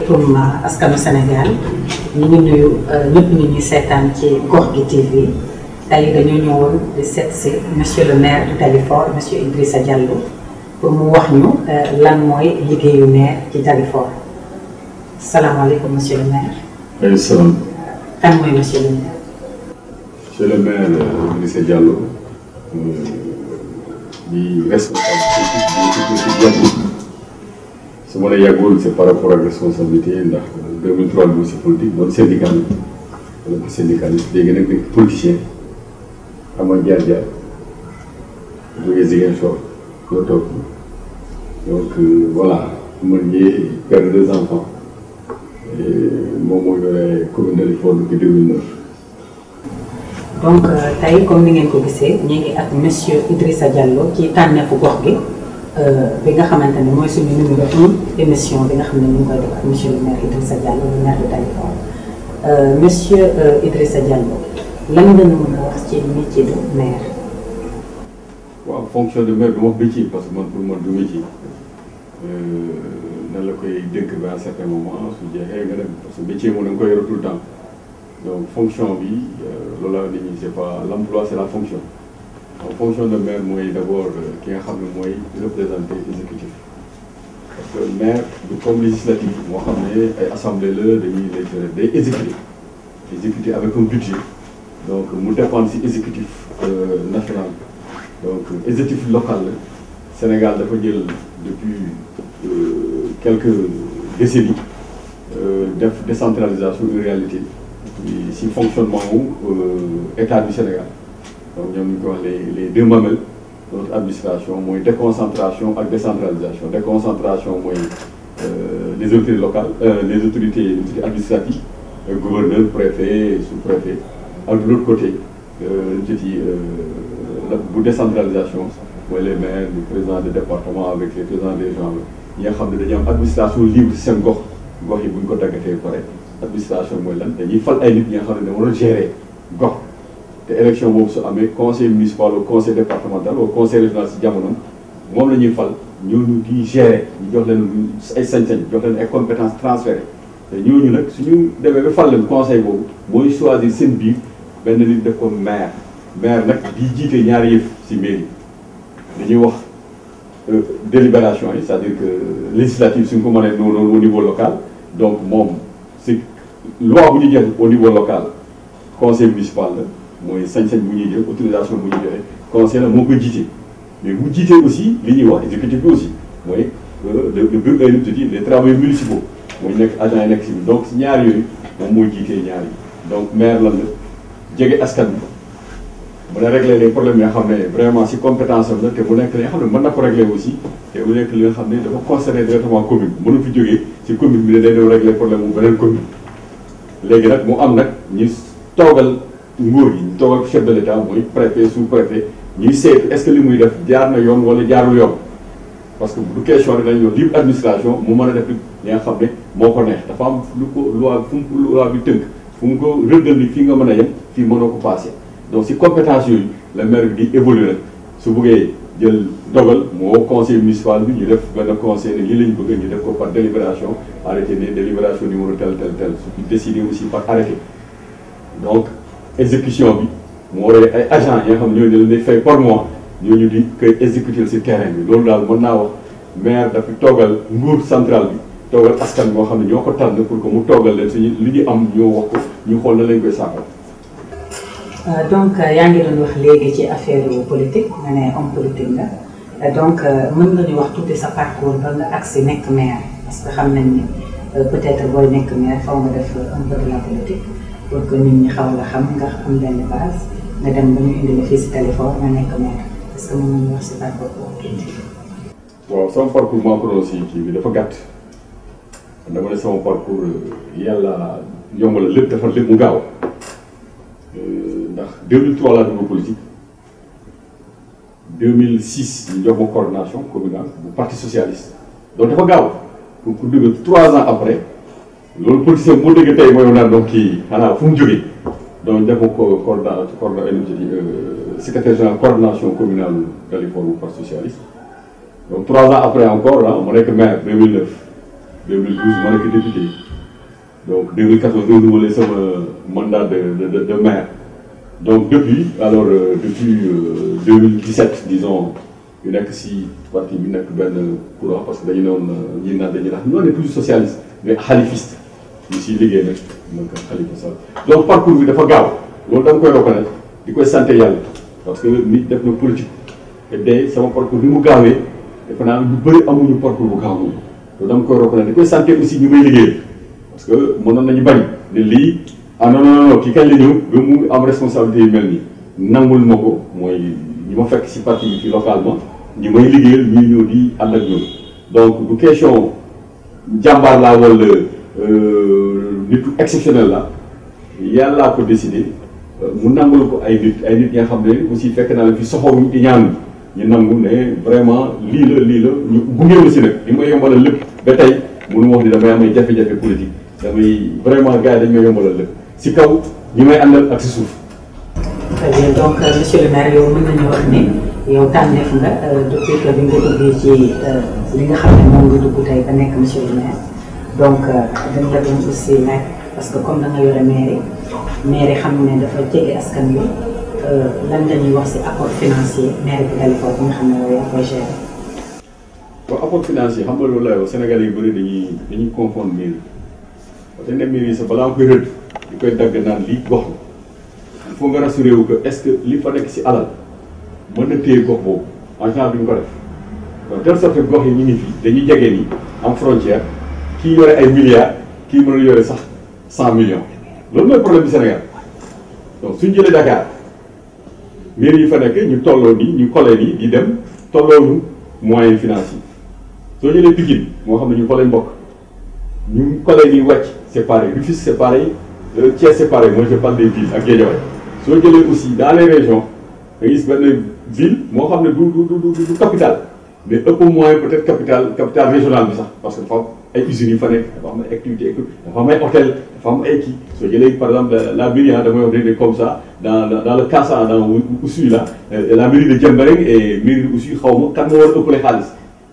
asalaamaaleykum askanu Sénégal ñu ngi nuyu ñëpp ñu ñuy seetaan ci Gox gi TV tey dañoo ñëwoon di seet si monsieur le maire de Dalifort monsieur Idrissa Diallo pour mu wax ñu lan mooy liggéeyu maire ci Dalifort salaamaaleykum monsieur le maire. maaleykum salaam. kan mooy monsieur le maire. monsieur le maire Idrissa Diallo di responsable politique su ma la yàggul c'est par rapport ak responsabilité ndax 2003 bi si politique doon syndicaliste wala ko syndicaliste léegi nag nekk politicien amoon jaar-jaar jógee Ziguinchor yoo toog donc voilà man ñii père de 2 enfants moom moo yore commune de Dalifort depuis 2009. donc tey comme ni ngeen ko gisee ñu ngi ak monsieur Idrissa Diallo ci tànneefu gox gi bi nga xamante ne mooy suñu numéro 1 émission bi nga xam ne ñu ngi koy def ak monsieur le maire Idrissa Diallo le maire de Dalifort monsieur Idrissa Diallo lan nga ñu mën a wax ci métier de maire. waaw fonction de maire du ma wax métier parce que man pour man du métier nan la koy dénk ba à un certain moment su jeexee nga dem parce que métier moom da nga koy yor tout le temps. donc fonction bi loolu la nit ñi c'est pas l'emploi c'est la fonction donc fonction de maire mooy d'abord ki nga xam ne mooy représenter exécutif parce que maire du comme législatif moo xam ne ay assemblée la dañuy légiférer day exécuter avec un budget donc mu dépendre ci exécutif national donc exécutif local la Sénégal dafa jël depuis quelques décennies def décentralisation une réalité si fonctionnement wu état du Sénégal donc ñoom ñu ko wax les deux mamelles de notre administration mooy déconcentration ak décentralisation déconcentration mooy les autorités locales les autorités administratives gouverneur préfet sous-préfet ak de l'autre côté bu décentralisation mooy les maires le président de département avec les présidents des régions ñi nga xam ne dañuy am administration libre ci seen gox yi bu ñu ko daggatee pare administration mooy lan dañuy fal ay nit ñi nga xam ne da war a gérer gox te élection boobu su amee conseil municipal au conseil départemental au conseil régional si jamono moom la ñuy fal ñooñu di gérer ñu jox leen ay sañ-sañ jox leen ay compétences transférées te ñooñu nag suñu demee ba fal leen conseil boobu mooy choisir seen biir benn nit def ko maire nag di jiite ñaari yëf si mairie dañuy wax délibération yi c'est-à-dire que législative suñ ko mënee noonu au niveau local donc moom c'est loi bu ñu jël au niveau local conseil municipal la mooy sañ-sañ bu ñuy jël autorisation bu ñuy joxe conseil la moo koy jiite mais bu jiitee aussi li ñuy wax exécutif bi aussi mooy les travailleurs municipaux mooy nekk agent yi nekk si donc si ñaar yooyu moom mooy jiitee ñaar yi donc maire lan la jege askan bi mën a régler les problèmes yi nga xam ne vraiment si compétence am la te bu nekk li nga xam ne mën na ko régler aussi te bu nekk li nga xam ne dafa concerner directement commune mënu fi jógee si commune bi ne day dem régler problème mu beneen commune léegi nag mu am nag ñu toogal nguur gi ñu toogal chef de l'État mooy préfet sous-préfet ñuy seet est-ce que li muy def jaar na yoon wala jaarul yoon parce que du question rek dañu libre administration mu mën a def li nga xam ne moo ko neex dafa am lu ko loi fu mu loi bi tënk fu mu ko rëddal ni fii nga mën a yem fii mënoo ko passé donc si compétence yooyu la maire bi di évoluer nag su bëggee jël dogal moo conseil municipal bi ñu def benn conseil ne lii lañ bëgg ñu def ko par délibération arrêté ne délibération numéro tel su décidé aussi par arrêté donc exécution bi moo waree ay agents yi nga xam ñooñu leen di fay par mois ñooñu di koy exécuter si terrain bi loolu daal mën naa wax maire dafa toogal nguur central bi toogal askan boo xam ne ñoo ko tànn pour que mu toogal leen suñu li ñu am ñoo wax ko ñu xool na lañ koy saafara. donc yaa ngi doon wax léegi ci affaire politique nga ne homme politique nga donc mën nga ñu wax tuuti sa parcours ba nga agsi nekk maire parce que xam nañ ni peut-être booy nekk maire faw nga def un peu de la politique pour que nit ñi xaw la xam nga am benn base nga dem ba ñu indi la fii si Dalifort nga nekk maire est-ce que mën nga ñu wax si parcours politique. waaw sama parcours maa ko doon si kii bi dafa gàtt dama ne sama parcours yàlla yombal lépp defar lépp mu gaaw. ndax 2003 laa dugg politique 2006 ñu jox ma coordination communale bu parti socialiste donc dafa gaaw pour dugg 3 ans après loolu politicien boo déggee tey mooy naan donc kii xanaa fu mu jógee donc def ma ko secrétaire général coordination communale Dalifort bu parti socialiste donc 3 ans après encore ah mu nekk maire 2009 2012 ma nekk député donc 2014 renouvelé sama mandat de maire donc depuis 2017 disons yu nekk si parti bi nekk benn courant parce que dañu ne woon ñi naan dañuy naan ñoo ne toujours socialiste mais xalifiste ñu siy liggéey nag donc Khalifa Sall donc parcours bi dafa gaaw loolu dama koy reconnaître di koy sant yàlla parce que nit def na politique te day sama parcours bi mu gaawee defe naa ñu bëri amuñu parcours bu gaaw moom loolu dama koy reconnaître di koy sant aussi ñu may liggéey parce que mënoon nañu bañ ne lii non non non kii kañ la ñëw ba mu am responsabilité yu mel nii nangul ma ko mooy ñi ma fekk si parti bi fii localement ñi may liggéeyal ñuy ñëw di ànd ak ñoom donc du question jàmbaar laa wala nitu exceptionnel la yàllaa ko décidé mu nangul ko ay nit ñi nga xam ne aussi fekk naa la fi soxoruñ di ñaan ñu nangu ne vraiment lii la ñu gunge ma si nag li ma yombalal lépp ba tey mënu wax ni damay am ay jafe-jafe politique damay vraiment gars yi dañ may yombalal lépp si kaw ñi may àndal ak si suuf. très bien donc monsieur le maire yow mën nañu wax ni yow tànneef nga depuis que bi nga duggee ci li nga xam ne moom nga dugg tey ba nekk monsieur le maire donc dañ la doon aussi nekk parce que comme da nga yore mairie xam ne dafa jege askan wi lan la ñuy wax si apport financier mairie bi Dalifort bi nga xam ne yow yaa koy gérer. waaw apport financier xam nga loolu la yow Sénégal yu bëri dañuy confondre mairie parce que ne mairie sax balaa nga koy rëdd di koy dagg naan lii gox la il faut nga rassuré wu que est-ce que li fa nekk si alal mën na téye gox boobu en général duñ ko def donc telle sorte que gox yi ñu ngi fi dañuy jege nii am frontière kii yore ay milliards kii mën a yore sax 100 millions loolu mooy problème du Sénégal donc suñ jëlee Dakar mairie yi fa nekk ñu tolloo nii ñu collé nii di dem tolloonu moyen financier soo jëlee Pikine moo xam ne ñu fa lañ bokk ñu collé nii wàcc c'est pareil Rufisque c'est pareil Thiès c'est pareil moi je parle des villes ak Guédiawaye soo jëlee aussi dans les régions nga gis benn ville moo xam ne du capital mais ëpp moyen peut-être capital régional bi sax parce que dafa am ay usines yu fa nekk dafa am ay activités dafa am ay hôtel dafa am ay kii soo jëlee par exemple la mairie damay wax ne comme ça dans le Kassa dans Oussouye là la mairie de Diembéring et mairie de Oussouye xaw ma kan moo war a ëppale xaalis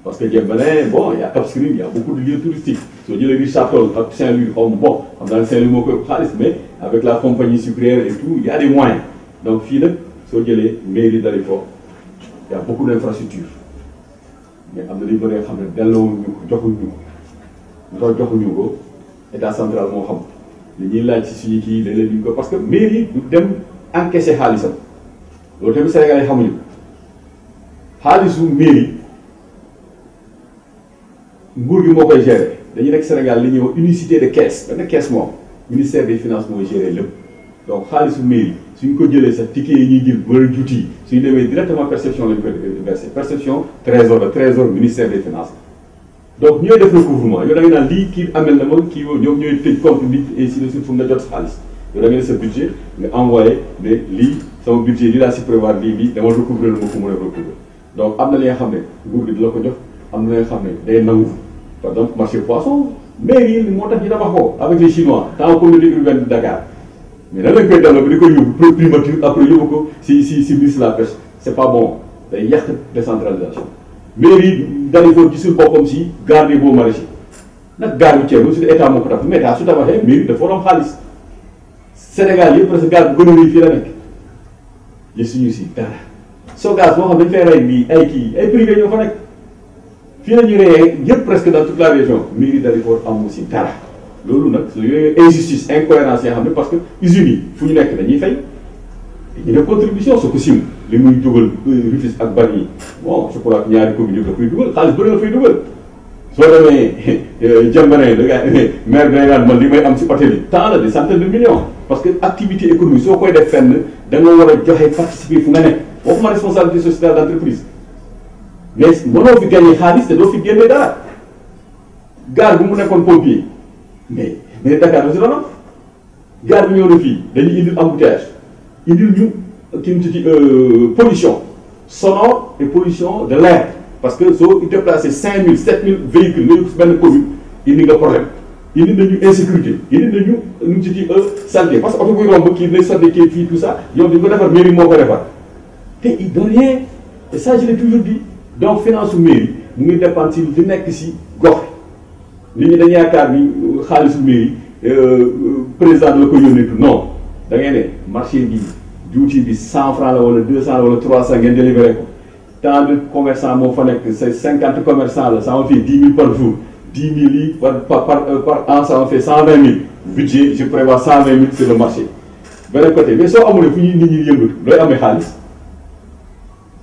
parce que Diembéring bon y a Cap Skirring il y a beaucoup de lieux touristiques soo jëlee Richard Toll ak Saint-Louis xaw ma bon xam naa ne Saint-Louis moo ko ëpp xaalis mais avec la compagnie sucrière et tout il y a des moyens donc fii nag soo jëlee mairie Dalifort il y a beaucoup d'infrastructures mais am na li bëri xam ne delloowuñu ko joxuñu ko ndax joxuñu ko état central moo xam li ñuy laaj si suñu kii léeg-léeg duñ ko parce que mairie du dem encaisser xaalisam loolu tamit Sénégal yi xamuñu xaalisu mairie nguur gi moo koy gérer dañuy nekk Sénégal li ñuy wax unicité de caisse benn caisse moom ministère des finances mooy gérer lépp donc xaalisu mairie suñ ko jëlee sax ticket yi ñuy jël wala juuti yi suñu demee directement perception lañ koy versé perception trésor ministère des finances donc ñooy def recouvrement yow da ngay naan lii kii amel na ma kii ñoom ñooy tëj compte nit ainsi de suite fu nga jot sa xaalis yow da ngay def sa budget nga envoyé ne lii sama budget lii laa si prévoir lii dama recouvrer lu ma ko mën a recouvrer donc am na li nga xam ne nguur gi di la ko jox am na li nga xam ne day nangu par exemple marché poisson mairie yi moo tax ñu tabax ko avec les chinois dans communauté urbaine de Dakar mais nan lañ koy delloo bi di koy yóbbu primature après yóbbu ko si ministre de la pêche c'est pas bon day yàq décentralisation mairie Dalifort gisul boppam si gare des Beaux-Maraîchers nag gare bu Thiel su dee état moo ko tax mais état su tabaxee mairie dafa war am xaalis Sénégal yëpp presque gare bu gën a rëy fii la nekk gisuñu si dara Sogas moo xam dañ fay rey bii ay kii ay privé ñoo fa nekk fii la ñuy reyee yëpp presque dans toute la région mairie Dalifort amu si dara loolu nag yooyu injustice incohérence yoo xam ne parce que usines yi fu ñu nekk dañuy fay ñu def contribution soo ko sim li muy dugal Rufisque ak Bargny bon je crois que ñaari communes yëpp da koy dugal xaalis bëri na fay dugal soo demee Diembéring da ngaa maire bi da ngaan man li may am si hôtel yi tant la des centaines de millions parce que activité économique soo koy def fenn da nga war a joxe participer fu nga nekk waxuma responsabilité sociétale d'entreprise mais mënoo fi gagné xaalis te doo fi génne dara gare bu mu nekkoon pompier mais Dakar aussi doon am gare bi ñëw na fii dañuy indil embouteillage indil ñu kii mu tudd pollution sonore et pollution de l'air parce que soo déplacé 5000 7000 véhicules nga yóbbu benn commune indi nga problème indi nañu insécurité indi nañu nu mu tudd santé parce que oto buy romb kii dinañ sotti kii fii tout ça yow dañu ko defar mairie moo ko defar te il de rien et ça je l'ai toujours dit donc finance su mairie mu ngi dépendre si li nekk si gox nit ñi dañu yaakaar ni xaalisu mairie président la ko yónnee non da ngay ne marché bi juuti bi 100 francs la wala 200 la wala 300 ngeen délibéré ko tant de commerçants moo fa nekk c'est 50 commerçants la ça en fait 10 000 par jour 10 000 yi par an ça en fait 120 000 budget je prévois 120 000 sur le marché beneen côté mais soo amulee fu ñuy nit ñi yëngatu looy amee xaalis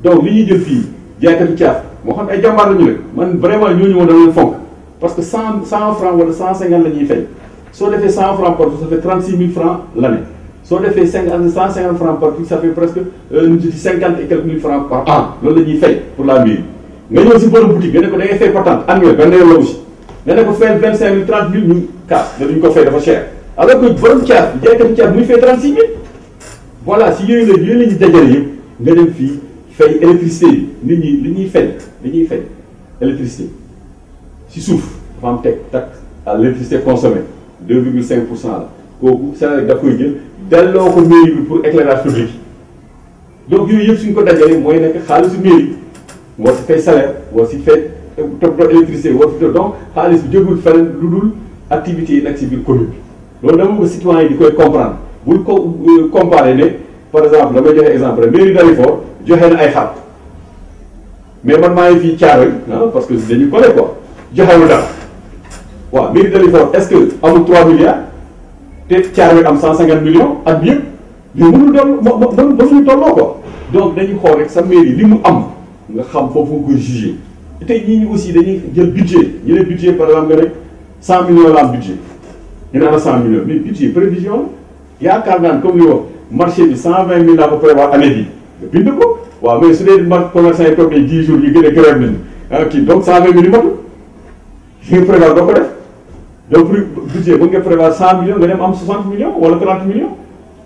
donc li ñuy jël fii jaaykatu caaf moo xam ay jàmbaar la ñu ne man vraiment ñooñu woon da leen fonk parce que 100 francs wala 150 la ñuy fay soo defee 100 francs par jour ça fait 36 000 francs l'année soo defee 150 francs par jour ça fait presque 50 et quelques mille francs par an loolu la ñuy fay pour la mairie nga ñëw si borom boutique nga ne ko da ngay fay patente annuel benn yoon la aussi nga ne ko fay 25 000 30 000 ñu kaas dañu ko fay dafa cher alors que borom caaf jaaykatu caaf muy fay 36 000 voilà si yooyu la ñuy dajale yëpp nga dem fii fay électricité nit ñi li ñuy fay électricité si suuf dafa am taxe à l'électricité consommée 2,5% la kooku Sénégal da koy jël delloo ko mairie bi pour éclairage public donc yooyu yëpp suñ ko dajalee mooy nekk xaalisu mairie war si fay salaire war si fay toppatoo électricité war si donc xaalis bi jógul feneen lu dul activités yi nag si biir commune bi loolu dama bëgg citoyen yi di koy comprendre bul ko comparer ne par exemple damay joxe exemple rek mairie Dalifort joxe na ay xar mais man maa ngi fii Thiaroye parce que dañu collé quoi joxewul dara waaw mairie Dalifort est-ce que amul 3 milliards te Thiaroye am 150 millions at bi yëpp mais mënul doon mënuñu tolloo quoi donc dañuy xool rek sa mairie li mu am nga xam foofu nga koy jugé tey ñii aussi dañuy jël budget ñu ne budget par exemple nga ne 100 millions la am budget ñu ne la 100 millions mais budget prévision yaakaar naa ne comme li wax marché bi 120 000 laa ko prévoir année bi nga bind ko waaw mais su dee commerçant yi toog nañ 10 jours ñu gën a grève nañ kii donc 120 000 yu matul li nga prévoir doo ko def donc budget ba nga prévoir 100 millions nga dem am 60 millions wala 30 millions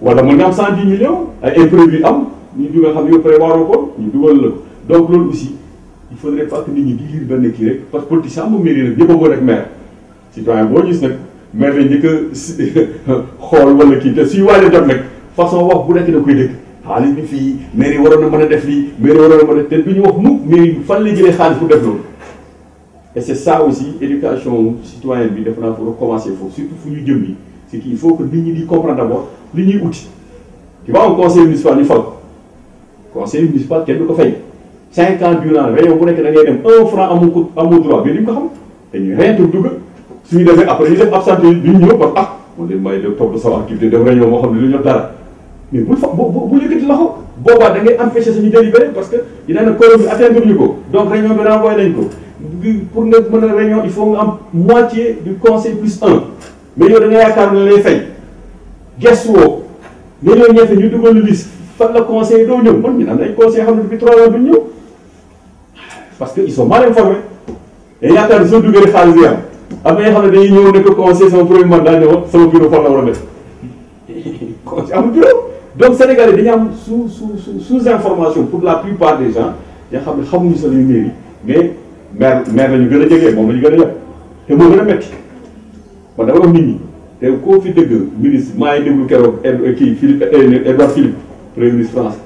wala mën nga am 110 millions ay imprévus am ñu dugal xam ne yow prévoir ko ñu dugal la ko donc loolu aussi il faudrait pas que nit ñi di lire benn kii rek parce que politicien am mairie nag ñëpp a mën rek maire citoyen boo gis nag maire lañ njëkk a xool wala kii te suy waaj a jot nag façon wax bu nekk da koy dégg xaalis bi fii mairie waroon na mën a def lii mairie waroon na mën a def te du ñu wax mukk mairie bi fan la jëlee xaalis pour def loolu et c'est ça aussi éducation citoyenne bi def naa pour recommencer foofu surtout fu ñu jëm nii c'est qu'il faut que nit ñi di comprendre d'abord li ñuy uti tu vois un conseil municipal ñu fal conseil municipal kenn du ko fay 5 ans durant réunion bu nekk da ngay dem 1 franc amul droit mais duñ ko xam te ñu réunion dugg suñu defee après ñu def absenté duñ ñëw parce que man de may de toog sama activité def réunion moo xam ne lu ñu dara mais bul fa bu yëkkati loxo boobaa da ngay empêcher suñu délibéré parce que dina ne quorum bi atteindre ñu ko donc réunion bi renvoyé nañ ko pour nga mën a réunion il faut nga am moitié du conseil plus 1 mais yow da nga yaakaar ne lay fay gestu woo mais ñoo ñeefe ñu dugal lu liste fan la conseil doo ñëw man ñu am ay conseil xam ne depuis 3 ans duñ ñëw parce que ils sont mal informés et yaakaar ne soo dugalee xaalis bi am na ñoo xam ne dañuy ñëw nekk conseil sama premier mandat ñëwoon sama bureau fan la war a def conseil amul bureau donc Sénégal yi dañu am sous information pour la plupart des gens yoo xam ne xamuñu sa luy mairie mais maire la ñu gën a jege moom la ñu gën a yàq te moo gën a métti man dama wax nit ñi te koo fi dëgg ministre maa ngi déglu keroog kii Edouard Philippe premier ministre France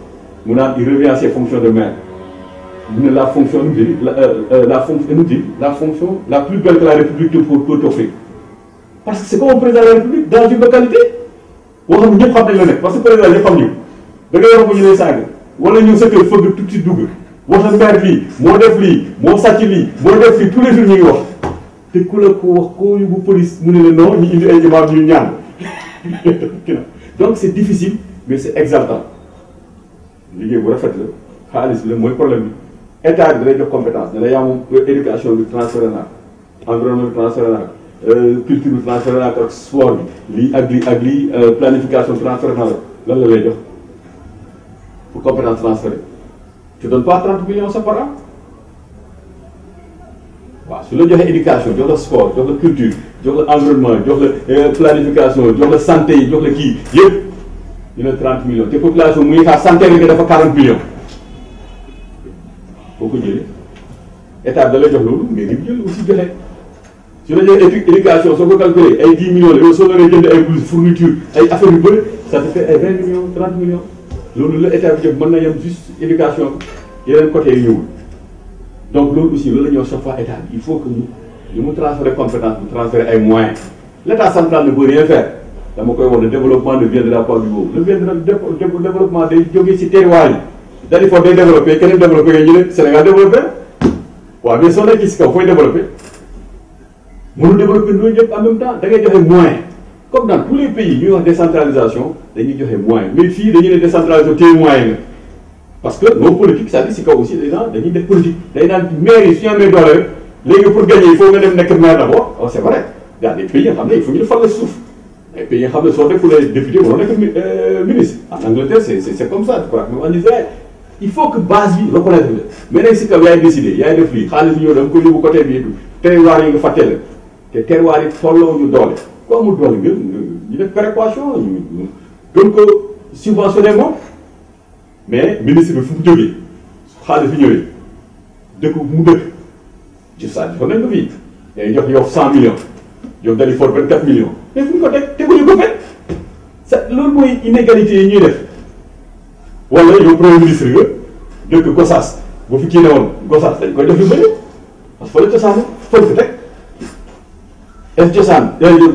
mu naan il revient à ses fonctions de maire mu ne la fonction la fonction la plus belle que la République peut offrir parce que c'est comme un président de la République dans une localité boo xam ne ñëpp xam nañ la nekk parce que président ñëpp xam ñu da ngay wax ko ñu lay saaga wala ñëw sa kër fëgg tout ci dugg wax na maire lii moo def lii moo sàcc lii moo def lii tous les jours ñu ngi wax te ku la ko wax koo yóbbu police mu ne la non ñu indi ay imam ñu ñaan donc c'est difficile mais c'est exaltant liggéey bu rafet la xaalis bi la mooy problème bi état bi da lay jox compétence ne la yaa moom éducation bi transféré naa environnement bi transféré naa culture bi transféré naa ak sport bi lii ak lii planification transféré naa la lan la lay jox pour compétence transférée tu donnes pas 30 millions ça par an waaw su la joxee éducation jox la sport jox la culture jox la environnement jox la planification jox la santé yi jox la kii yëpp ñu ne 30 millions te population mu ngi xaar santé rek dafa 40 millions boo ko jëlee état da lay jox loolu mais ni mu jël aussi joxe su la joxee éducation soo ko calculé ay 10 millions la yow soo doonee jënd ay blouse fourniture ay affaires yu bëri ça te fait ay 20 millions 30 millions loolu la état bi jël mën na yem juste éducation yeneen côté yi ñëwul donc loolu aussi loolu la ñuy wax chaque fois état bi il faut que ñu li mu transférer compétence mu transférer ay moyens l'état central ne peut rien faire dama koy wax le développement ne viendra pas du haut le développement day jógee ci terroir yi dañu foog day développé keneen développé nga ñu ne Sénégal développé waaw mais soo nekkee ci kaw fooy développé mënul développé loolu yëpp en même temps da ngay joxe moyen comme dans tous les pays ñuy wax décentralisation dañuy joxe moyen mais fii dañuy ne décentralisation téye moyen nga parce que nos politiques c'est-à-dire ci kaw aussi les gens dañuy def politique day naan maire yi su ñu amee doole rek léegi pour gagner il faut nga dem nekk maire d'abord oh c'est vrai y a des pays yoo xam ne il faut ñu fal la suuf ay pays yoo xam ne soo nekkulee député mënoo nekk ministre en Angleterre c'est comme ça je crois même en Israël il faut que base bi reconnaître la mais nag si kaw yaay décidé yaay def lii xaalis bi ñëw da nga ko yóbbu côté bi terroir yi nga fàtte la te terroir yi tolloo ñu doole ku amul doole nga ñu def péréquation ñu gën ko subventionné moom mais ministre bi fu mu jógee xaalis bi ñëwee dëkk mu dëkk ci saa ji fa nañ ko fii day jox yow 100 millions yow dañuy for 24 millions mais fu ñu ko teg teguñu ko fekk sa loolu mooy inégalité yi ñuy def wala yow premier ministre nga dëkk Gossas bu fi kii ne woon Gossas dañ koy def lu bëri parce que fa la cosaan fa ko teg est cosaan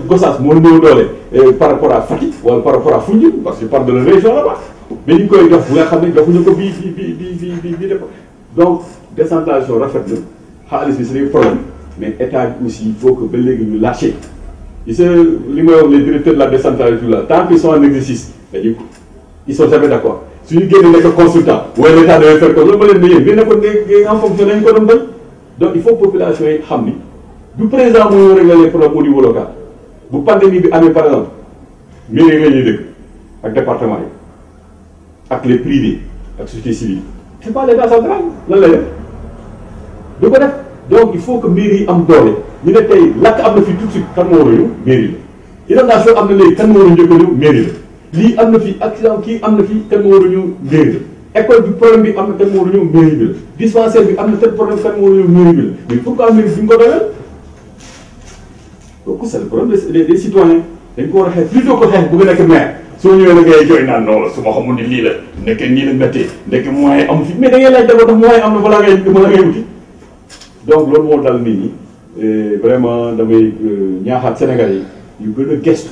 Gossas moo néew doole par rapport à Fatick wala par rapport à Foundiougne parce que par de la région là-bas mais ñu koy jox bu nga xam ne joxuñu ko bii def donc décentralisation rafet na xaalis bi c'est des problèmes mais état bi aussi il faut que ba léegi ñu lâché gis nga li may wax les directeurs de la décentralisation là tant qu'ils sont en exercice dañuy ils sont jamais d'accord suñu génnee nekk consultant wala l'état devait faire ko loolu ma leen ne yéen ngeen ne ko ne en fonction nañ ko doon bañ donc il faut population yi xam ni du président moo ñu régler les problèmes au niveau local bu pandémie bi amee par exemple mairie la ñuy dëkk ak département yi ak les privés ak société civile c'est pas l'état central lan lay def du ko def donc il faut que mairie yi am doole ñu ne tey lakk am na fi tout de suite kan moo war a ñëw mairie la inondation am na léegi kan moo war a njëkk a ñëw mairie la lii am na fi accident kii am na fi kan moo war a ñëw mairie la école bi problème bi am na kan moo war a ñëw mairie bi la dispensaire bi am na tel problème kan moo war a ñëw mairie bi la mais pourquoi mairie bi ñu ko dooleel donc c'est le problème des citoyens dañ ko war a xeex plutôt que xeex bu nga nekk maire soo ñëwee la ngay jooy naan non su ma xamul ni lii la nekk nii la méttee nekk moyen amu fi mais da ngay laaj d'abord ndax moyen am na balaa ngay wuti donc loolu moo dal nit ñi vraiment damay ñaaxaat Sénégal yi yu gën a gestu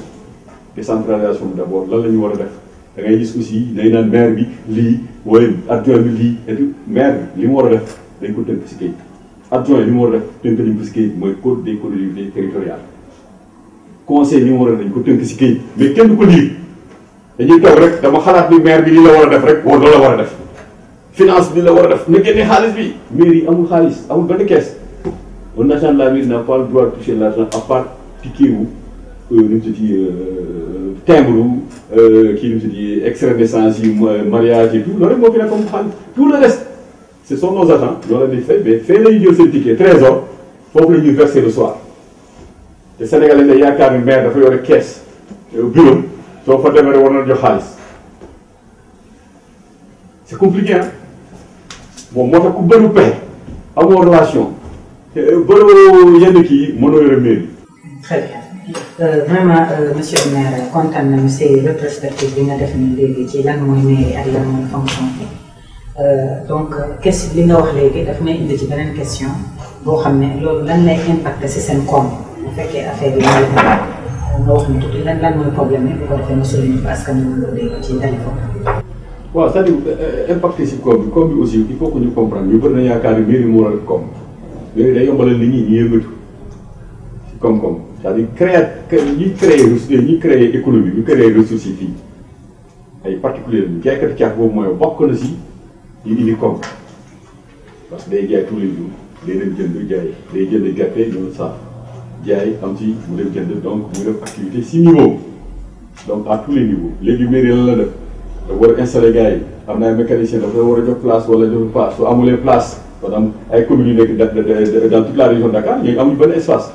décentralisation bi d'abord lan la ñu war a def da ngay gis aussi day naan maire bi lii wala adjoint bi lii et tout maire bi li mu war a def dañ ko tënk si kayit adjoint li mu war a def tënk nañ ko si kayit mooy code des collectivités territoriales conseil li mu war a def dañ ko tënk si kayit mais kenn du ko lire dañuy toog rek dama xalaat ni maire bi li la war a def rek wala loolu la war a def finance bi la war a def nga génne xaalis bi mairie yi amul xaalis amul benn caisse un agent de la mairie n'a pas le droit de toucher l'argent à part ticket wu nu mu tudd timbre kii nu mu tudd extrait de naissance yi mariage et tout loolu rek moo fi nekk comme xaalis tout le reste ce sont nos agents loolu la ñuy fay mais fee la ñuy jël seen ticket trésor foofu la ñuy verser le soir te Sénégalais ne yaakaar ni maire dafa yore caisse bureau soo fa demee rek war na jox xaalis c'est compliqué hein bon moo tax ku bëri pexe amoo relation te bëri yenn kii mënoo yore mairie. très bien vraiment monsieur le maire kontaan nañu si rétrospective bi nga def nii léegi ci lan mooy mairie ak lan mooy fonction bi donc question li nga wax léegi daf may indi ci beneen question boo xam ne loolu lan lay impacter si seen koom bu fekkee affaire yi nga wax ni tuuti lan mooy problème bi bu ko defee nga souligner ko askan wi nga dégg ci téléphone. waaw c'est-à-dire impacté si koom bi aussi il faut que ñu comprendre ñu bëri na yaakaar ni mairie moo war a koom mairie day yombalal nit ñi ñu yëngatu si koom-koom c'est-à-dire ñi créer économie ñu créer ressources yi fii ay particuliers ñu jaaykati caaf boobu mooy bokk na si ñu indi koom parce que day jaay tous les jours day dem jënd jaay day jënd gerte ñëw saaf jaay am ci mu dem jënd donc mu def activité si niveau donc à tous les niveaux léegi mairie lan la def da war a installer gars yi am na ay mécaniciens dafa war a jox place wala jox place su amulee place maanaam ay communes yu nekk dans toute la région de Dakar ñooy amuñu benn espace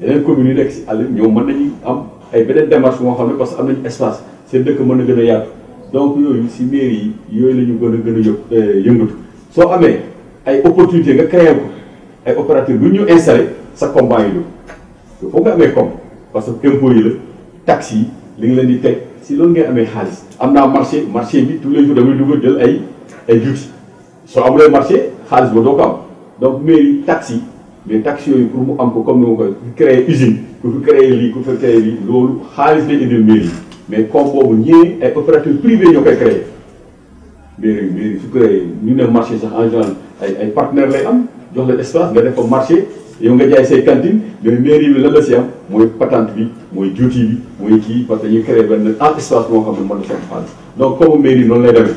yeneen communes yu nekk si àll ñoom mën nañu am ay beneen démarche moo xam ne parce que am nañu espace seen dëkk mën na gën a yaatu donc yooyu si mairie yi yooyu la ñu gën a yëngatu soo amee ay opportunité nga créé ko ay opérateurs bu ñu installé sa combat yi il faut nga amee koom parce que impôts yi la taxes yi li nga leen di teg si loolu ngay amee xaalis am naa marché bi tous les jours damay dugg jël ay juuti soo amulee marché xaalis ba doo ko am donc mairie taxes yi mais taxes yooyu pour mu am ko comme ni ma koy créer usine ku fi créer lii ku fi créer lii loolu xaalis lay indil mairie mais comme boobu ñii ay opérateurs privés ñoo koy créer mairie su créer ñu ne marché sax en général ay partenaires lay am jox la espace nga def ko marché yow nga jaay say cantine mais mairie bi lan la si am mooy patente bi mooy juuti bi mooy kii parce que ñu créé benn espace moo xam ne mën na seen xaalis donc comme mairie noonu lay demee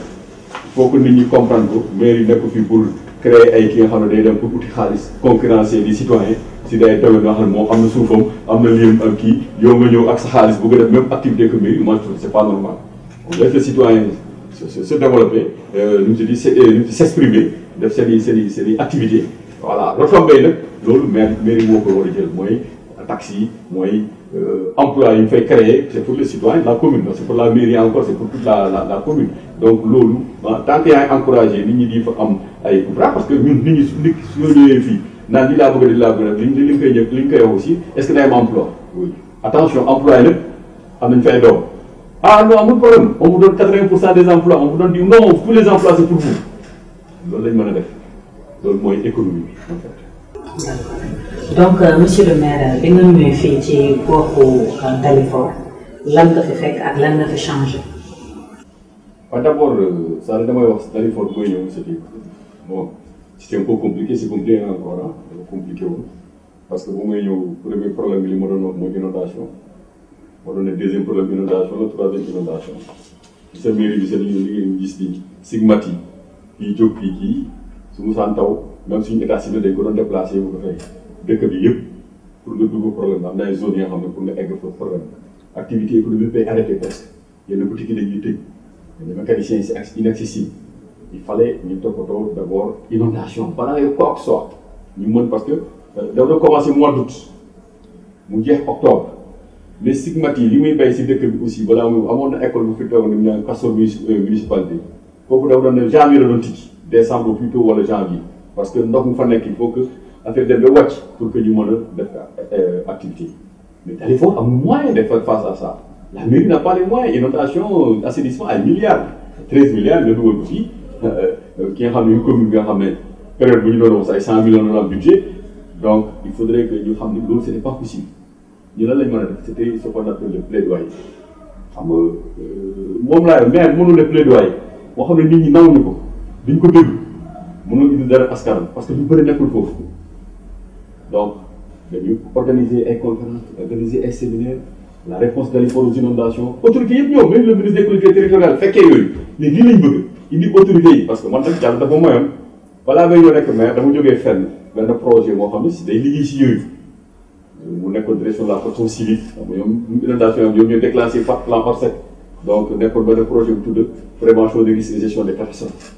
il faut que nit ñi comprendre ko mairie nekk fi pour créer ay ki nga xam ne day dem pour uti xaalis concurrencer les citoyens si day domaine yoo xam ne moom am na suufam am na liem ak kii yow nga ñëw ak sa xaalis bëgg a def même activité que mairie moi je trouve c'est pas normal on laisse le citoyen se développer nu mu se dit s'exprimer def seen i activité voilà retombées nag loolu mairie moo ko war a jël mooy taxes yi mooy emploi yi ñu fay créer c'est pour les citoyens de la commune c'est pour la mairie encore c'est pour toute la commune donc loolu tant que yaa ngi encouragé nit ñi di fa am ay ouvrage parce que ñun nit ñi su ñëwee fii naan li laa bëgg a di laa bëgg a li nga koy jël li nga koy wax aussi est-ce que day am emploi oui attention emploi yi nag am nañu fay doom ah non amul problème on vous donne 80% des emplois on vous donne non tous les emplois c'est pour vous loolu lañ mën a def loolu mooy économie bi en fait. donc monsieur le maire bi nga ñëwee fii ci goxu Dalifort lan nga fi fekk ak lan nga fi changé. waaw d'abord ça damay wax Dalifort booy ñëw c'était bon c'était un peu compliqué c'est compliqué encore ah dafa compliqué woon parce que bu may ñëw premier problème bi li ma doon wax mooy inondation moo doon ne deuxième problème inondation la troisième inondation sa mairie bi seen liggéey ñu gis ni stigmate yi jóg kii su mu saan taw même suñu état civil dañ ko doon déplacé bu ko fay dëkk bi yëpp pour nga dugg problème am na ay zones yoo xam ne pour nga egg foofu problème activité économique bay arrêté presque yenn boutiques yi dañuy tëj les mécaniciens c'est inaccessible il fallait ñu toppatoo d'abord inondation balaa ngay quoi que soit ñu mën parce que da doon commencé mois d'août mu jeex octobre mais stigmate yi li muy bay si dëkk bi aussi balaa muy amoon na école bu fi toog ni ñu naan Castor municipalité foofu dafa doon ne janvier la doon tijji décembre plutôt wala janvier parce que ndox mu fa nekk il faut que affaire dem ba wàcc pour que ñu mën a def activité mais Dalifort amul moyen de faire face à ça la mairie n'a pas les moyens inondation assainissement ay milliards 13 milliards nga dugal ko fii ki nga xam ne commune bi nga xam ne période bu ñu doon wax ay 100 millions de budget donc il faudrait que ñu xam ne loolu c'était pas possible ñu lan lañ mën a def c'était ce qu'on appelle le plaidoyer xam nga moom laa maire mënul def plaidoyer boo xam ne nit ñi nanguñu ko duñ ko déglu mënul indi dara askan parce que lu bëri nekkul foofu donc dañu organiser ay conférences organiser ay séminaires la réponse Dalifort aux inondations autorités yëpp ñëw même le ministre des collectivités territoriales fekkee yooyu mais lii lañ bëgg indi autorités yi parce que man nag yàlla dafa moyoon balaa ngay ñëw nekk maire dama jógee fenn benn projet moo xam ne si day liggéey si yooyu mu nekkoon direction de la protection civile ñoom inondation ñoom ñooy déclenché plan Orsec donc nekkoon benn projet bu tudd prévention des risques et gestion des catastrophes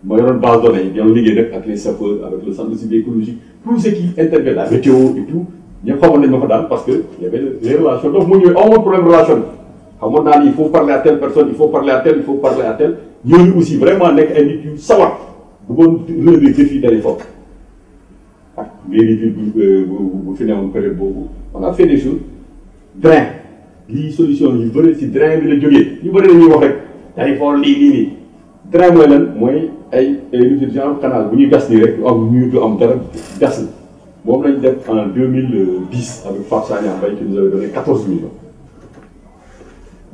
ma yoroon base données yi ñoo liggéey nag ak les sapeurs avec le centre civil écologique tout ce qui intervient la météo et tout ñëpp xamoon nañ ma fa daal parce que y avait les relations donc mu ñëwee amoon problème relation xamoon naa ni il faut parler à telle personne il faut parler à tel il faut parler à tel ñooñu aussi vraiment nekk ay nit yu sawar bëggoon relever défi Dalifort ak mairie ville bu fi newoon période boobu on a fait des choses drain lii solution yu bëri si drain bi la jógee ñu bëri dañuy wax rek Dalifort lii drain mooy lan mooy ay genre canal bu ñuy gas nii rek du am mur du am dara gas la moom lañ def en 2010 avec Pape Sagna Mbaye qui nous avait donné 14 millions.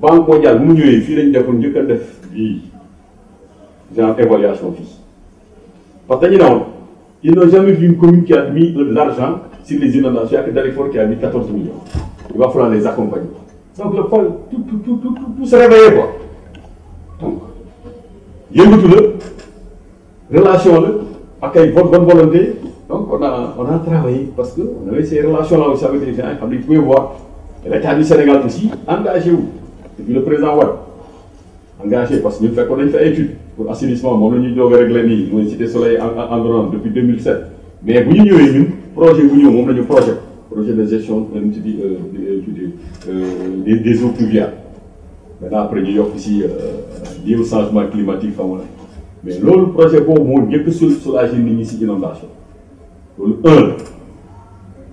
Banque mondiale bu mu ñëwee fii lañ defoon njëkk a def bii genre évaluation fii parce que dañu ne woon ils n'ont jamais vu une commune qui a mis de l'argent sur les inondations ak Dalifort qui a mis 14 millions. Il va falloir les accompagner. Donc le pôle tout se réveiller quoi. Donc yëngatu la relation la ak ay bonne volonté. Donc on a travaillé parce que on avait ces relations-là aussi avec les gens xam ne vous pouvez voir l'État du Sénégal aussi engagé wu depuis le président Wade engagé parce que ñu fekkoon nañu fa étude pour assainissement moom la ñuy doog a réglé nii mooy Cité Soleil environnement depuis 2007 mais bu ñu ñëwee ñun projet bu ñëw moom la ñu projet de gestion des eaux pluviales maintenant après ñu yokk si lié au changement climatique xam nga mais loolu projet boobu moo njëkk a soulager nit ñi si inondation loolu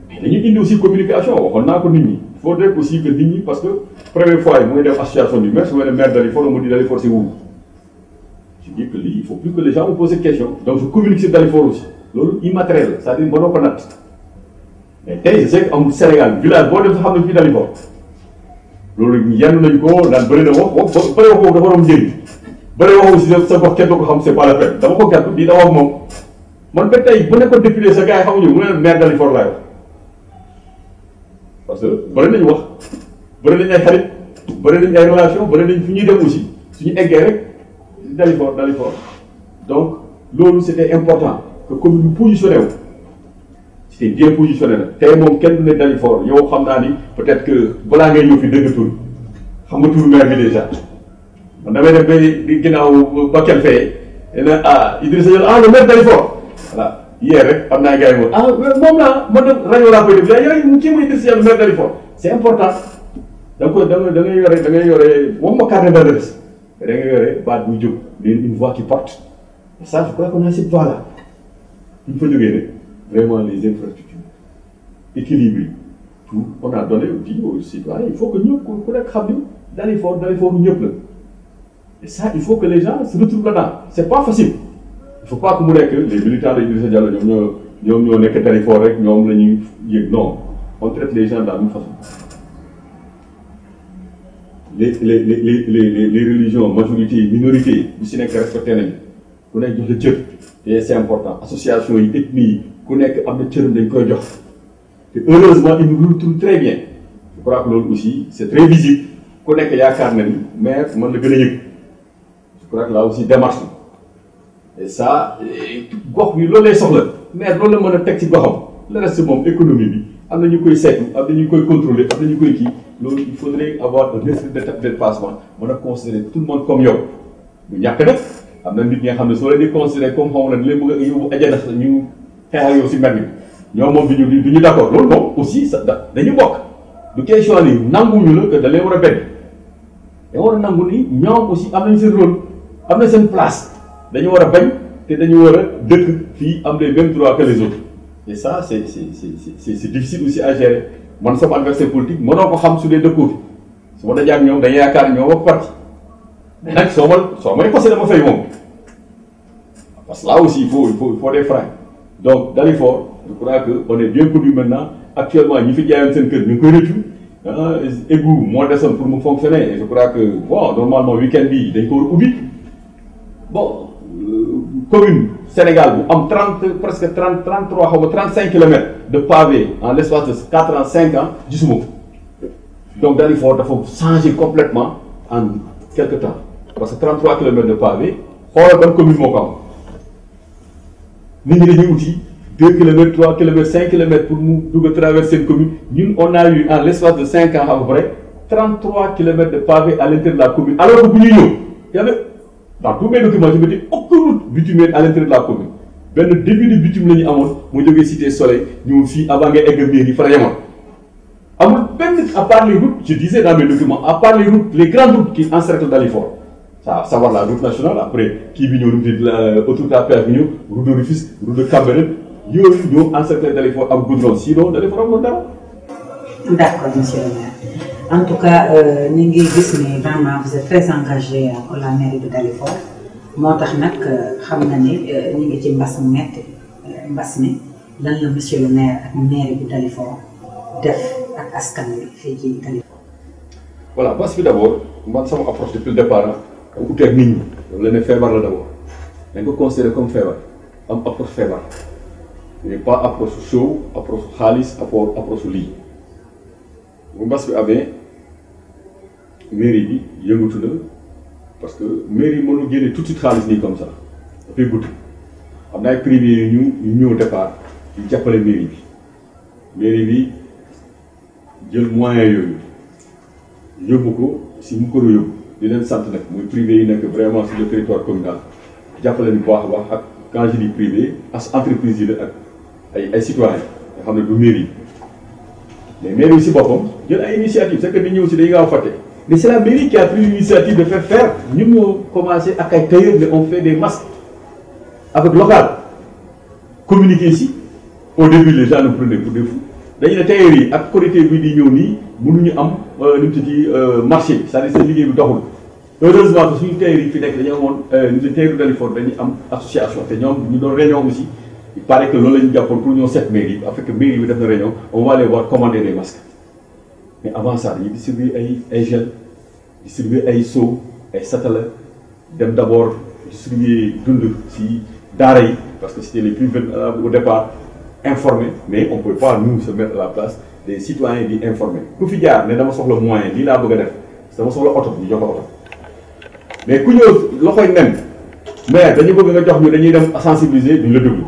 mais dañuy indi aussi communication waxoon naa ko nit ñi il faudrait aussi que nit ñi parce que première fois yi mu ngi def association du maire su ma nee maire Dalifort mu di Dalifort c'est où je dis que lii il faut plus que les gens me posent cette question donc je communique sur Dalifort aussi loolu immatériel c'est-à-dire mënoo ko natt mais tey je sais que amul Sénégal village boo dem sa xam ne fii Dalifort loolu yenn nañ ko daan bëri na wax bëri wax dafa doon njëriñ bëri wax aussi sa gox kenn du ko xam c'est pas la peine dama ko gàttu di da wax moom man ba tey bu nekkoon député sa gars yi xamuñu mu ne maire Dalifort laay wax parce que bëri nañu wax bëri nañ ay xarit bëri nañ ay relation bëri nañ fu ñuy dem aussi suñu eggee rek Dalifort donc loolu c'était important que commune bi positionné wu c'était bien positionné na tey moom kenn du ne Dalifort yow xam naa ni peut-être que balaa ngay ñëw fi dëgg tur xam nga tur maire bi déjà man damay def ba di ginnaaw Bakel fee ne Idrissa Diallo le maire Dalifort voilà hier rek am naa gars yi moom laa man de rajo laa koy def yooyu kii mooy Idrissa Diallo maire Dalifort c'est important da ngay yore moom ma carte d'adresse da ngay yore baat buy jóg une voix qui porte et ça je crois qu'on a cette voix là ñu fa jógee rek vraiment les infrastructures équilibrées tout on a donné aussi aux citoyens il faut que ñëpp ku nekk xam ni Dalifort ñëpp la et ça il faut que les gens se retrouvent là-dedans c'est pas facile il faut pas que mu nekk les militants de Idrissa Diallo ñoom ñoo nekk Dalifort rek ñoom la ñuy yëg non on traite les gens de la même façon les religions majorité minorité bu si nekk respecté nañu ku nekk jox la cër et c'est important association yi ethnie yi ku nekk am na cëram dañ koy jox te heureusement ils nous retrouvent très bien je crois que loolu aussi c'est très visible ku nekk yaakaar na ni maire mën la gën a yëg je crois que là aussi démarche et ça gox bi loolu lay soxla maire loolu la mën a teg ci goxam le reste moom économie bi am na ñu koy seetlu am na ñu koy contrôler am na ñu koy kii loolu il faudrait avoir un esprit de dépassement mën a considérer tout le monde comme yow du ñàkk nag am na nit ñi nga xam ne soo leen di considérer comme xaw ma ne leen bëgg a yóbbu ajana ñu xeex ak yow si mbir mi ñoom moom du ñu d'accord loolu moom aussi sa dañu bokk du question ni nanguwuñu la que da leen war a benn da war a nangu ni ñoom aussi am nañ seen rôle am na seen place dañu war a bañ te dañu war a dëkk fii am les mêmes droits que les autres et ça c'est difficile aussi à gérer man sama adversaire politique mënoo ko xam su dee dëkkoo fi su ma dajee ak ñoom dañuy yaakaar ñoo bokk parti mais nag soo may passé dama fay moom parce que là aussi il faut des freins donc Dalifort je crois que on est bien connu maintenant actuellement ñi fi jaayoon seen kër ñu ngi koy rëccu égout moo desoon pour mu fonctionner et je crois que bon normalement week-end bi dañ ko war a ubbi bon commune Sénégal bu am presque 33 xaw ma 35 kilomètres de pavé en l'espace de 4 ans 5 ans gisuma ko donc Dalifort dafa changer complètement en quelque temps parce que 33 kilomètres de pavé xoolal ban commune moo ko am nit ñi dañuy uti 2 kilomètres 3 kilomètres 5 kilomètres pour mu dugg a traverser une commune ñun on a eu en l'espace de 5 ans à peu près 33 kilomètres de pavé à l'intérieur de la commune alors que bu ñuy ñëw y avait dans tous mes documents je me dis aucune route bitumée à l'intérieur de la commune benn début de bitume la ñu amoon mu jógee cité Soleil ñëw fii avant nga egg mairie fa la yemoon amul benn à part les routes je disais dans mes documents à part les routes les grandes routes qui encerclent Dalifort ça savoir la route nationale après kii bi ñëw nu autoroute à péage bi ñëw route de Rufisque route de Cambérène yooyu ñoo encerclé Dalifort am goudron sinon Dalifort amul dara. D'accord monsieur le maire en tout cas ñu ngi gis ni vraiment vous êtes très engagé pour la mairie de Dalifort moo tax nag xam na ni ñu ngi ci mbas mu metti mbas mi lan la monsieur le maire ak mairie bu Dalifort def ak askan wi fii ci Dalifort. voilà mbas bi d'abord man sama approche depuis le départ ute ak nit ñi loolu la ne feebar la d'abord dañ ko considéré comme feebar am approche feebar mais pas approche show approche xaalis approche lii bu mbas bi amee mairie bi yëngatu na parce que mairie mënul génne tout de suite xaalis nii comme ça dafay gudd am na ay privé yu ñëw départ yu jàppale mairie bi jël moyens yooyu yóbbu ko si mu ko yóbbu di leen sant nag muy privé yi nekk vraiment sur le territoire communal jàppale ñu baax a baax ak quand je dis privé as entreprise yi la ak ay citoyens nga xam ne du mairie mais mairie yi si boppam jël ay initiative c'est que nit ñi aussi dañu gaaw a fàtte mais c'est la mairie qui a pris l'initiative de faire ñun ñoo commencé ak ay tailleurs mais on fait des masques avec local communiquer ici au début les gens nous prenaient pour des fous dañu ne tailleurs yi ak Korité bi di ñëw nii mënuñu am nu mu tudd marché c'est-à-dire seen liggéey bi doxul heureusement que suñu tailleurs yi fi nekk dañu amoon ñu tailleurs Dalifort dañuy am association te ñoom ñu doon réunion aussi il paraît que loolu la ñu jàppoon pour ñoo set mairie avec que mairie bi def na réunion on va aller voir commander des masques mais avant ça dañuy distribuer ay gel distribuer ay seau ay satala dem d'abord distribuer dund si daara yi parce que c'était les plus au départ informés mais on peut pas nous se mettre à la place des citoyens di informer ku fi jaar ne dama soxla moyen lii laa bëgg a def dama soxla oto ñu jox la oto mais ku ñëw loxoy nen mais dañu bëgg nga jox ñu dañuy dem sensibiliser duñ la déglu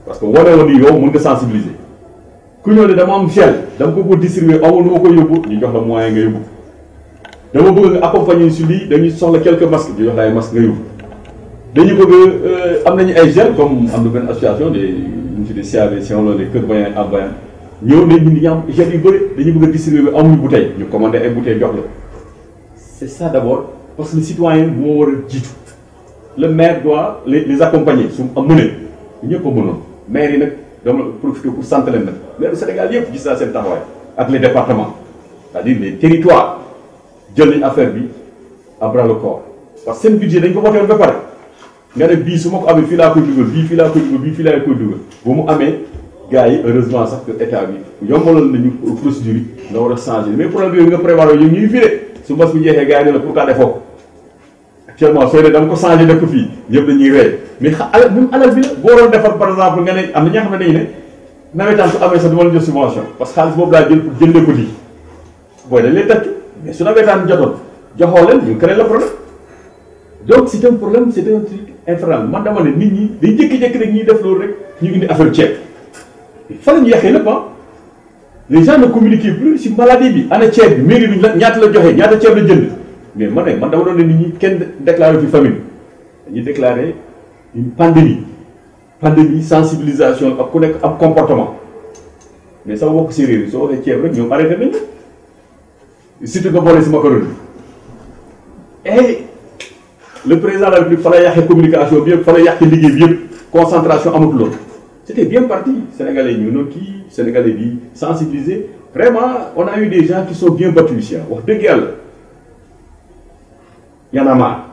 parce que wane woon ni yow mën nga sensibiliser ku ñëw ne dama am gel dama ko distribuer amul nu ma ko yóbbu ñu jox la moyen nga yóbbu dama bëgg nga accompagner si lii dañuy soxla quelques masques ñu jox la ay masques nga yóbbu dañu bëgg am nañu ay gel comme am na benn association des ñu tuddee CAV si on les kër voyant en voyant ñëw ne ñu am gel yu bëri dañu bëgg a distribuer amuñu bouteille ñu commandé ay bouteilles jox la c'est ça d'abord parce que le citoyen moo war a jiitu le maire doit les accompagner su am mënee ñëpp a mënoon maire yi nag dama profiter pour sant leen nag maire du Sénégal yëpp gis naa seen taxawaay ak les départements c'est-à-dire les territoires jël nañ affaire bi à bras le corps parce que seen budget dañ ko voté woon ba pare nga ne bii su ma ko amee fii laa koy dugal bii fii laa koy dugal bii fii laa koy dugal ba mu amee gars yi heureusement sax que état bi yombaloon nañu procédure yi nga war a changer mais problème yooyu nga prévoir yooyu ñuy fii de su mbas bu jeexee gars yi ne la pourquoi defoo ko actuellement sooy ne dama ko changer def ko fii ñëpp dañuy rey mais alal même alal bi la boo doon defar par exemple nga ne am na ñoo xam ne dañu ne nawetaan su amee sax du ma la jox subvention parce que xaalis boobu laa jël pour jëndee ko lii booy dañ lay tàcc mais su nawetaan jotoon joxoo leen ñu créé le problème donc c'est un problème c'est un truc infernal man dama ne nit ñi dañ jékki-jékki rek ñuy def loolu rek ñu indi affaire ceeb fa la ñu yàqee lépp ah les gens ne communiquent plus si maladie bi ana ceeb bi mairie bi ñaata la joxe ñaata ceeb la jënd mais man dama doon ne nit ñi kenn déclaré fi famine dañuy déclaré une pandémie sensibilisation ak ku nekk am comportement mais sama mbokk séeréer yi soo waxee ceeb rek ñoom arrêté nañu surtout nga boole si macaroni et le président de la République fa la yàqee communication bi yëpp fa la yàqee liggéey bi yëpp concentration amatul loolu c'était bien parti sénégalais yi ñu noonu kii sénégalais bi sensibiliser vraiment on a eu des gens qui sont bien battus ici wax dëgg yàlla Y en a marre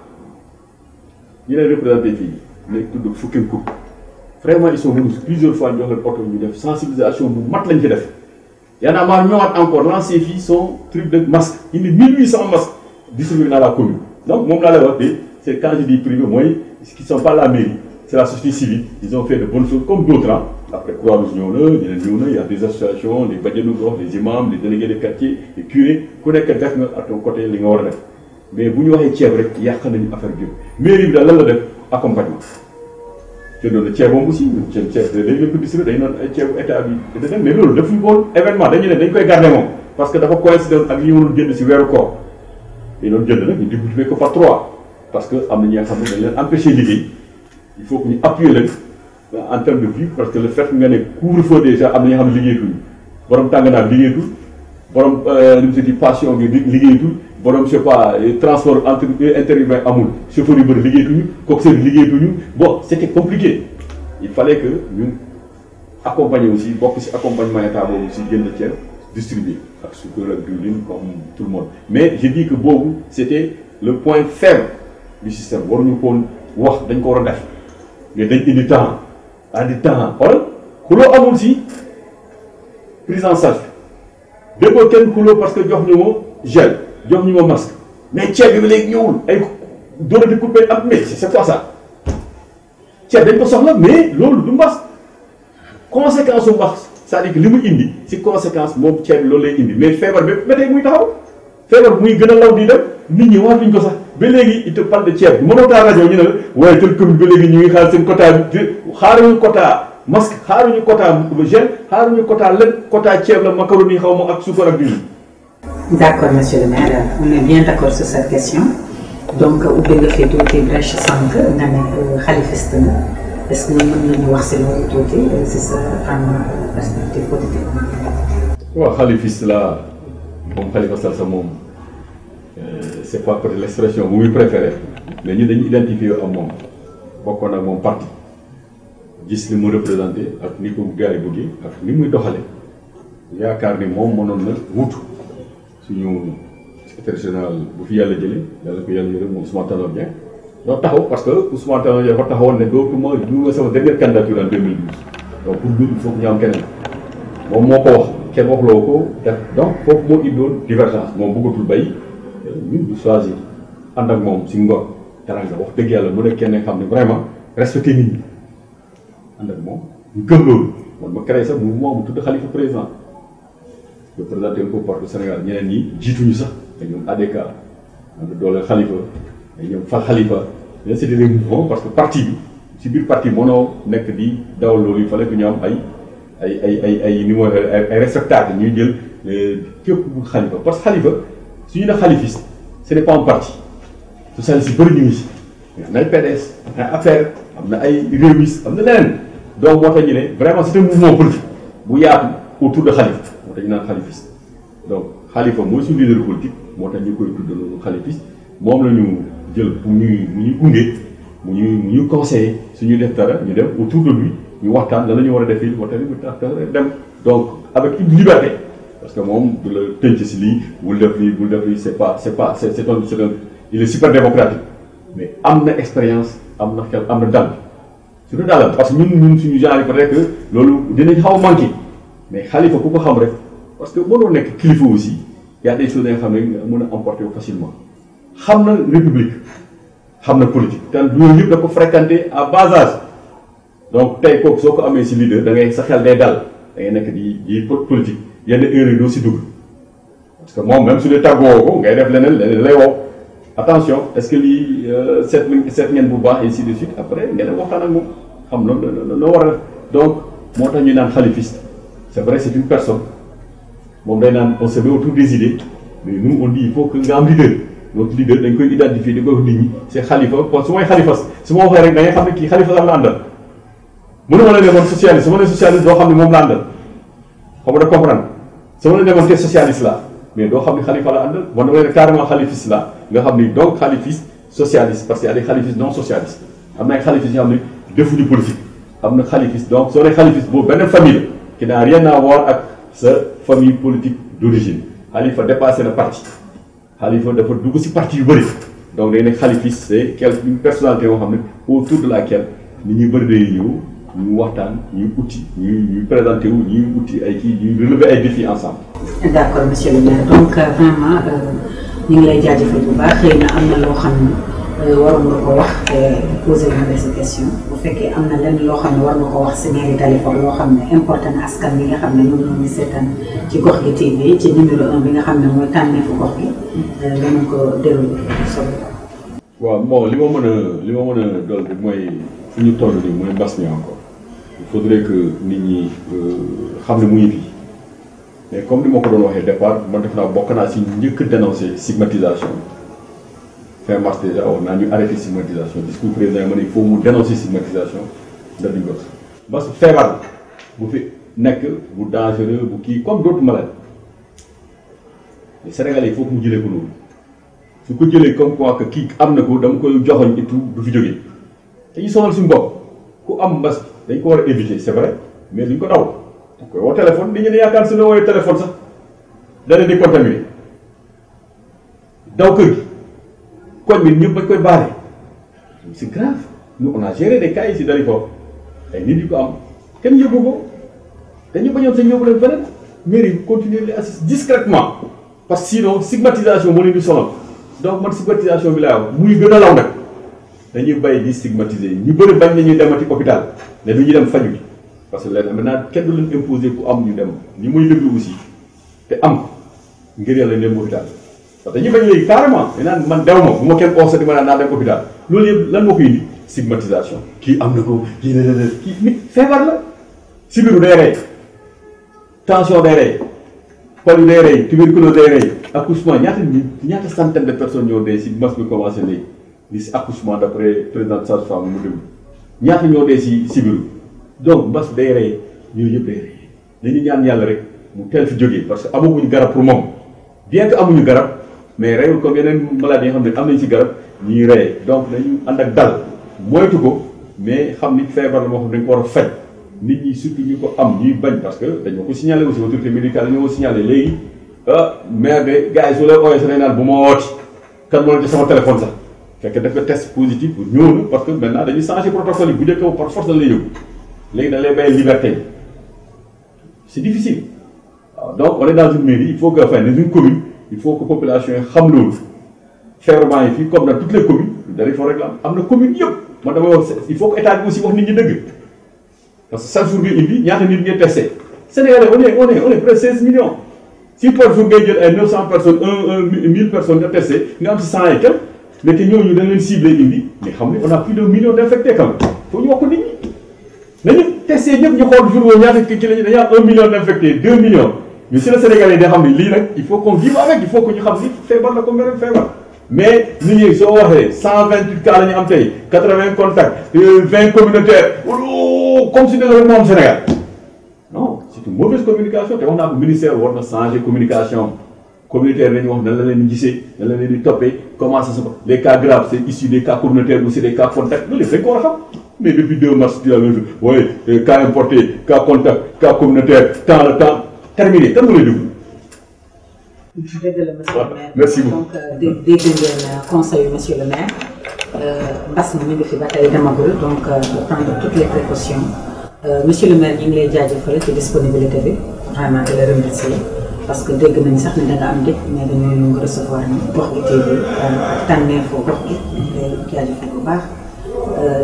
ñu leen représenté fii nekk tudd Foukenkoog vraiment ils sont venus plusieurs fois ñu jox leen oto ñu def sensibilisation bu mat lañ ci def Y en a marre ñëwaat encore lancé fii son truc de masque indi 1800 masques distribués dans la commune donc moom laa lay wax de c'est quand je dis privé mooy qui sont pas la mairie c'est la société civile ils ont fait de bonnes choses comme d'autres hein. Après Croix-Rouge ñëw na ñeneen ñëw na y a des associations les bajenu gox les imams les délégués de quartier les curés ku nekk def nga à ton côté li nga war a def mais bu ñu waxee ceeb rek yàq nañu affaire bi mairie bi daal lan la def accompagnement te doon na ceebam aussi ceeb dañ leen ko distribué dañu naan ay ceebu état bi da dem mais loolu defuñu ko événement dañu ne dañ koy garder moom parce que dafa coïncider ak li ñu waroon jënd si weeru koor yi doon jënd nag ñu multiplier ko par 3 parce que am na ñi nga xam ne dañ leen empêcher liggéey il faut que ñu appuyer leen en termes de vie parce que le fait nga ne couvre-feu déjà am na ñoo xam ne liggéeyatuñu borom tànganaar liggéeyatul borom li mu se dit passion bi liggéeyatul borom je sais pas transport interurbain amul chauffeur yu bëri liggéeyatuñu coxeur yi liggéeyatuñu bon c'était compliqué il fallait que ñu accompagner aussi bokk ci accompagnement état boobu ci jënd ceeb distribuer ak suukar ak diwlin comme tout le monde mais je dis que boobu c'était le point faible du système waruñu ko wax dañ ko war a def mais dañ indi temps xoolal xuloo amul ci prise en charge déggoo kenn xuloo parce que jox ñu ma gel jox ñu ma masque mais ceeb bi léegi ñëwul ay dóor di coupé ak mais c'est quoi ça ceeb dañ ko soxla mais loolu du mbas conséquence su mbas c'est-à-dire que li mu indi ci conséquence moom ceeb bi loolu lay indi mais feebar bi ba tey muy taxaw feebar muy gën a law di dem nit ñi waatuñ ko sax ba léegi il te parle de ceeb bi mënoo taa rajo ñu ne la waaye tel commune ba léegi ñu ngi xaar seen quota bi xaaruñu quota masque xaaruñu quota gel xaaruñu quota lait quota ceeb la macaroni xaw ma ak suukar ak diwlin. D'accord monsieur le maire on est bien d'accord sur cette question donc ubbi nga fi tuuti brèche sànq nga ne xalifiste nga est-ce que mën nañu wax si loolu tuuti si sa perspective politique. waaw xalifiste la moom Khalifa Sall sa moom c'est pas peut-être l'expression bu muy préféré mais ñu dañu identifier ak moom bokkoon ak moom parti gis li mu représenté ak ni ko gars yi bëggee ak ni muy doxale yaakaar ni moom mënoon na wutu suñu secrétaire général bu fi yàlla jëlee yàlla ko yàlla yërëm moom Ousmane Tanor Dieng ñoo taxaw parce que Ousmane Tanor Dieng dafa taxawoon ne dootuma ñu sama dernière candidature en 2012 donc pour ñun il faut que ñu am keneen moom moo ko wax kenn waxloo ko def donc foofu moo indoon divergence moom bëggatul bay ñun ñu choisir ànd ak moom si ngor teranga wax dëgg yàlla mu ne kenn xam ne vraiment respecté nit ñi ànd ak moom ñu gëm loolu man ma créé sax mouvement bu tudd Khalifa président de présenté ko partout Sénégal ñeneen ñi jiituñu sax te ñoom ADK am na doole Khalifa ay ñoom fal Khalifa mais c'était des mouvements parce que parti bi si biir parti mënoo nekk di dawal loolu il fallait que ñu am ay numéro ay respectable ñuy jël képp bu Khalifa parce que Khalifa suñu ne khalifiste ce n'est pas un parti socialiste yi bëri ñu ngi si am na ay PDS am na ay affaire am na ay réewistes am na leneen donc moo tax ñu ne vraiment c'est un mouvement politique bu yaatu autour de Khalifa moo tax ñu naan khalifiste donc Khalifa mooy suñu leader politique moo tax ñu koy tudd loolu khalifiste moom la ñu jël pour mu ñuy gunge mu ñuy conseiller suñu def dara ñu dem autour de lui ñu waxtaan lan la ñu war a def fii moo tax ñu tax dem donc avec une liberté parce que moom du la tënc si lii bul def lii c'est un il est super démocratique mais am na expérience am na xel am na dal surtout daal parce que ñun suñu genre yi peut-être que loolu dinañ xaw a manqué mais Khalifa ku ko xam rek parce que mënoo nekk kilifa aussi y a des choses yoo xam ne nga mën a emporter facilement xam na république xam na politique te loolu yëpp da ko fréquenté à bas âge donc tey kooku soo ko amee si leader da ngay sa xel day dal da ngay nekk di politique yenn heures yi doo si dugg parce que moom même su dee tàggoo ko ngay def leneen lay woo attention est-ce que lii seet ngeen bu baax ainsi de suite après ngeen waxtaan ak moom xam na war a def donc moo tax ñu naan khalifiste c'est vrai c'est une personne moom day naan on se met autour des idées mais nous on dit il faut que nga am leader notre leader dañ koy identifier di ko wax nit ñi c'est Khalifa kon su may Khalifa su ma waxee rek da ngay xam ne kii Khalifa la àndal mënuma la demoon socialiste su ma nee socialiste doo xam ne moom la àndal xam nga da comprendre su ma la demoon te socialiste la mais doo xam ne Khalifa la àndal man dama ne carrément khalifiste la nga xam ni donc khalifiste socialiste parce que y a des khalifistes non socialistes am na ay khalifistes yoo xam ne defuñu politique am na khalifiste donc soo nee khalifiste boobu beneen famille la qui n'a rien à voir ak sa famille politique d'origine Khalifa dépassé na parti Khalifa dafa dugg ci parti yu bëri donc day nekk khalifiste c'est une personnalité yoo xam ne autour de laquelle nit ñuy bëri day ñëw ñu waxtaan ñuy uti ñuy présenté wu ñuy uti ay kii ñuy relever ay défis ensemble. d'accord monsieur le maire donc vraiment ñu ngi lay jaajëfal bu baax xëy na am na loo xam ne waroon nga ko wax te posé naa la sa question bu fekkee am na lenn loo xam ne war nga ko wax si mairie Dalifort loo xam ne important na askan bi nga xam ne ñoom ñoo ngi seetaan ci Gox gi TV ci numéro 1 bi nga xam ne mooy tànneefu gox gi nga mën ko déroulé solo. waaw bon li ma mën a dool bi mooy fu ñu toll nii mooy mbas mi encore il faudrait que nit ñi xam ne mu ngi fi mais comme ni ma ko doon waxee départ man def naa bokk naa si njëkk dénoncer stigmatisation fin mars déjà war naa ñu arrêté stigmatisation discours président ma ne il faut mu dénoncer stigmatisation ndax duñ ko parce que feebar bu fi nekk bu dangereux bu kii comme d'autres maladies les Sénégalais il faut que mu jëlee ko noonu su ko jëlee comme quoi que kii am na ko dama koy joxoñ et tout du fi jógee dañuy sonal suñu bopp ku am mbas dañ ko war a éviter c'est vrai mais duñ ko daw da koy woo téléphone nit ñi ne yaakaar su ne woowee téléphone sax da leen di contaminé daw kër gi koñ bi ñëpp bañ koy baare c'est grave nous on a géré des cas ici Dalifort ay nit yu ko am kenn yóbbu ko dañu bañoon sañ yóbbu leen feneen mairie continuer les assister discrètement parce que sinon stigmatisation moo leen di sonal donc man stigmatisation bi laa wax muy gën a law nag dañuy bàyyi di stigmatiser ñu bëri bañ nañuy demati hôpital ne du ñu dem faju bi parce que léegi maintenant kenn du leen imposer ku am ñu dem ñi muy déglu aussi te am ngir yàlla dem hôpital parce que dañuy bañ léegi carrément dinaan man dew ma bu ma kenn oosa di ma naan naa dem hôpital loolu yëpp lan moo koy indi stigmatisation kii am na ko kii ne kii nit feebar la sibiru day rey tension day rey palu day rey tuberculose day rey accouchement ñaata centaine de personnes ñoo dee si mas bi commencé léegi di si accouchement d'après président sage-femme mu dem ñaata ñoo dee si sibiru donc mbas day rey ñooñu yëpp day rey dañu ñaan yàlla rek mu teel fi jógee parce que amaguñu garab pour moom bien que amuñu garab mais reyul comme yeneen maladies yi nga xam ne am nañ si garab ñuy reyee donc dañu ànd ak dal moytu ko mais xam ni feebar la moo xam dañ ko war a faj nit ñi surtout ñu ko am ñuy bañ parce que dañoo ko signalé aussi autorité médicale dañoo ko signalé léegi maire de gars yi su lay ooyee sa naan bu ma wooti kan moo la jox sama téléphone sax fekk def nga test positif ñëw na parce que maintenant dañuy changer protocole yi bu njëkk par force dañ lay yóbbu léegi dañ lay bàyyi liberté c'est difficile waaw donc on est dans une mairie il faut que enfin dans une commune il faut que population yi xam loolu ferment yi fii comme dans toutes les communes dañuy fa rek am na commune yëpp man damay wax il faut que état bi aussi wax nit ñi dëgg parce que chaque jour ngay indi ñaata nit ngay testé Sénégalais on est près de 16 millions si par jour ngay jël ay 900 personnes 1000 personnes nga testé nga am ci 100 et quelques mais te ñooñu dañ leen ciblé indi mais xam ne on a plus de 1 million d'infectés quand même faut ñu wax ko nit ñi nañu testé ñëpp ñu xool jour boobu ñaata ci lañu dañu am 1 million d'infectés 2 millions mais si le Sénégalais da xam ne lii nag il faut qu'on vive avec il faut que ñu xam ni feebar la comme beneen feebar mais nit ñi soo waxee 128 cas la ñu am tey 80 contacts 20 communautaires comme si dañoo moom Sénégal non c'est une mauvaise communication te wax naa ko ministère war na changer communication communautaire nañu wax nan la leen di gisee nan la leen di toppee comment ça se passe les cas graves c'est issu des cas communautaires ou c'est des cas contacts loolu dañ ko war a xam mais depuis 2 mars tu as le oui cas importé cas contact cas communautaire temps le temps terminé kan nga lay déglu. dëgg la monsieur le maire. Merci beaucoup. Donc dégg ngeen conseil monsieur le maire mbas mi ngi fi ba tey demagul donc prendre toutes les précautions monsieur le maire ñu ngi lay jaajëfal ci disponibilité bi vraiment di la remercier parce que dégg nañ sax ne da nga am dëkk mais dañoo ñëw recevoir ni gox bi TV ak tànneefu gox bi ñu ngi lay jaajëfal bu baax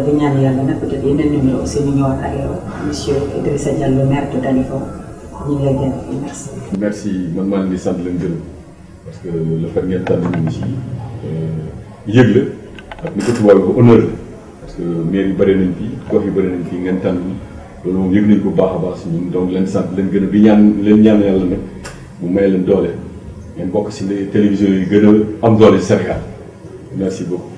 di ñaan yàlla nag peut-être yeneen numéro aussi ñu ñëwaat ak yow monsieur Idrissa Diallo maire de Dalifort ñu ngi lay gën merci. merci man maa ngi sant leen gërëm parce que le fait ngeen tànn ñu aussi yëg la ak ni ko tubaab yi ko honneur la parce que maire yi bëri nañ fii gox yi bëri nañ fii ngeen tànn loolu moom yëg nañ ko baax a baax si ñun donc leen sant leen gën a di ñaan yàlla nag mu may leen doole ngeen bokk si les télévisions yi gën a am doole Sénégal merci beaucoup.